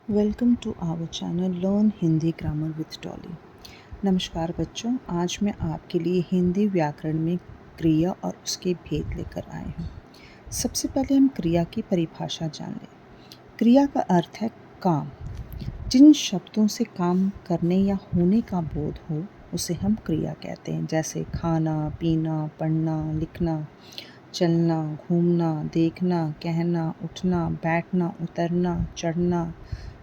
Welcome to our channel learn Hindi grammar with Dolly. नमस्कार बच्चों, आज मैं आपके लिए हिंदी व्याकरण में क्रिया और उसके भेद लेकर आए हूँ। सबसे पहले हम क्रिया की परिभाषा जान लें। क्रिया का अर्थ है काम। जिन शब्दों से काम करने या होने का बोध हो उसे हम क्रिया कहते हैं, जैसे खाना, पीना, पढ़ना, लिखना, चलना, घूमना, देखना, कहना, उठना, बैठना, उतरना, चढ़ना,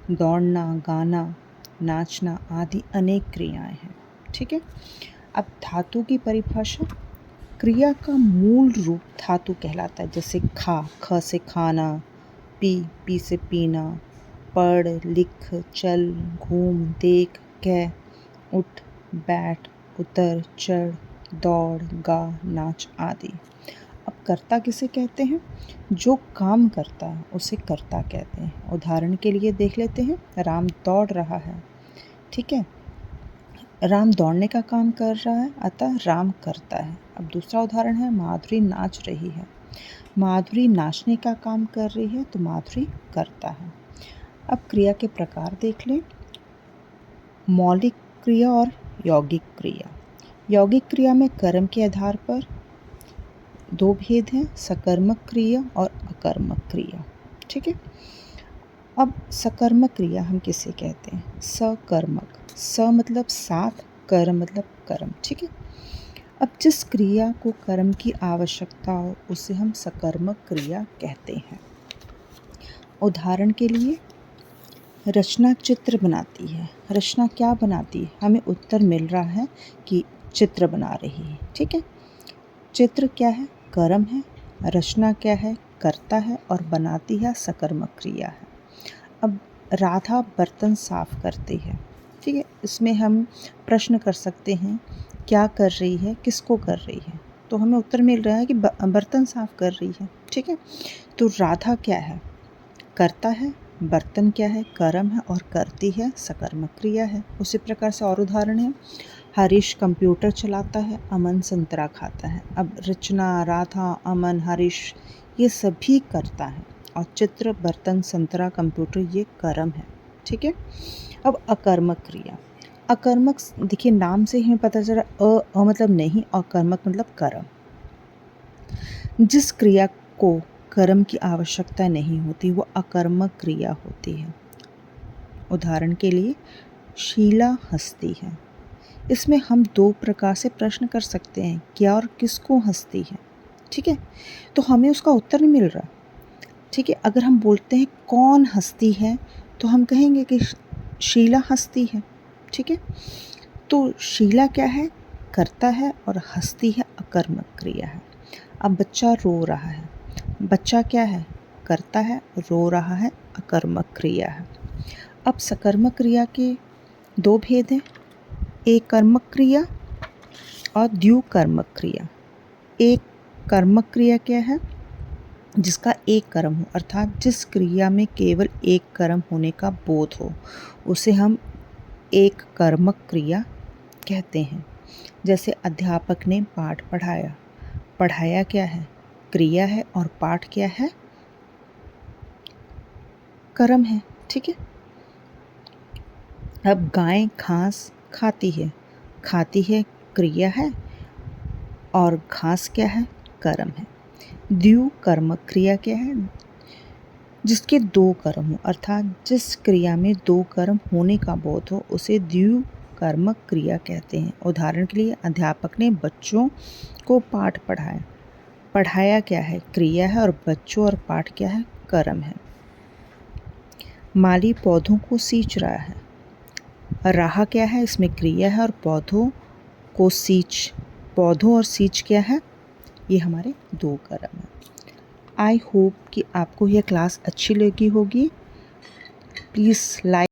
दौड़ना, गाना, नाचना आदि अनेक क्रियाएं हैं। ठीक है। अब धातु की परिभाषा। क्रिया का मूल रूप धातु कहलाता है, जैसे ख से खाना, पी से पीना, पढ़, लिख, चल, घूम, देख, कह, उठ, बैठ, उतर, चढ़, दौड़, गा, नाच आदि। अब कर्ता किसे कहते हैं? जो काम करता है उसे कर्ता कहते हैं। उदाहरण के लिए देख लेते हैं, राम दौड़ रहा है। ठीक है, राम दौड़ने का काम कर रहा है, अतः राम करता है। अब दूसरा उदाहरण है, माधुरी नाच रही है। माधुरी नाचने का काम कर रही है तो माधुरी करता है। अब क्रिया के प्रकार देख लें। मौलिक क्रिया और यौगिक क्रिया। यौगिक क्रिया में कर्म के आधार पर दो भेद हैं, सकर्मक क्रिया और अकर्मक क्रिया। ठीक है। अब सकर्मक क्रिया हम किसे कहते हैं? सकर्मक। स मतलब साथ, कर्म मतलब कर्म। ठीक है। अब जिस क्रिया को कर्म की आवश्यकता हो उसे हम सकर्मक क्रिया कहते हैं। उदाहरण के लिए, रचना चित्र बनाती है। रचना क्या बनाती है? हमें उत्तर मिल रहा है कि चित्र बना रही है। ठीक है। चित्र क्या है? कर्म है। रचना क्या है? करता है। और बनाती है सकर्मक क्रिया है। अब राधा बर्तन साफ करती है। ठीक है, इसमें हम प्रश्न कर सकते हैं, क्या कर रही है, किसको कर रही है? तो हमें उत्तर मिल रहा है कि बर्तन साफ कर रही है। ठीक है, तो राधा क्या है? करता है। बर्तन क्या है? कर्म है। और करती है सकर्मक क्रिया है। उसी प्रकार से और उदाहरण है, हरीश कंप्यूटर चलाता है, अमन संतरा खाता है। अब रचना, राधा, अमन, हरीश ये सभी करता है, और चित्र, बर्तन, संतरा, कंप्यूटर ये कर्म है। ठीक है। अब अकर्मक क्रिया। अकर्मक, देखिए नाम से ही हमें पता चला, अ मतलब नहीं और कर्मक मतलब कर्म। जिस क्रिया को कर्म की आवश्यकता नहीं होती वो अकर्मक क्रिया होती है। उदाहरण के लिए, शीला हंसती है। इसमें हम दो प्रकार से प्रश्न कर सकते हैं, क्या और किसको हंसती है। ठीक है, तो हमें उसका उत्तर नहीं मिल रहा। ठीक है, अगर हम बोलते हैं कौन हंसती है तो हम कहेंगे कि शीला हंसती है। ठीक है, तो शीला क्या है? करता है। और हंसती है अकर्मक क्रिया है। अब बच्चा रो रहा है। बच्चा क्या है? करता है। रो रहा है अकर्मक क्रिया है। अब सकर्मक क्रिया के दो भेद हैं, एक कर्मक क्रिया और द्युकर्मक क्रिया। एक कर्मक क्रिया क्या है? जिसका एक कर्म हो, अर्थात जिस क्रिया में केवल एक कर्म होने का बोध हो उसे हम एक कर्मक क्रिया कहते हैं। जैसे अध्यापक ने पाठ पढ़ाया। पढ़ाया क्या है? क्रिया है। और पाठ क्या है? कर्म है। ठीक है। अब गाय घास खाती है। खाती है क्रिया है, और घास क्या है? कर्म है। द्युकर्मक क्रिया क्या है? जिसके दो कर्म हो, अर्थात जिस क्रिया में दो कर्म होने का बोध हो उसे द्युकर्मक क्रिया कहते हैं। उदाहरण के लिए, अध्यापक ने बच्चों को पाठ पढ़ाया। पढ़ाया क्या है? क्रिया है। और बच्चों और पाठ क्या है? कर्म है। माली पौधों को सींच रहा है। राह क्या है? इसमें क्रिया है। और पौधों को सींच, पौधों और सींच क्या है? ये हमारे दो कर्म हैं। आई होप कि आपको यह क्लास अच्छी लगी होगी। Please like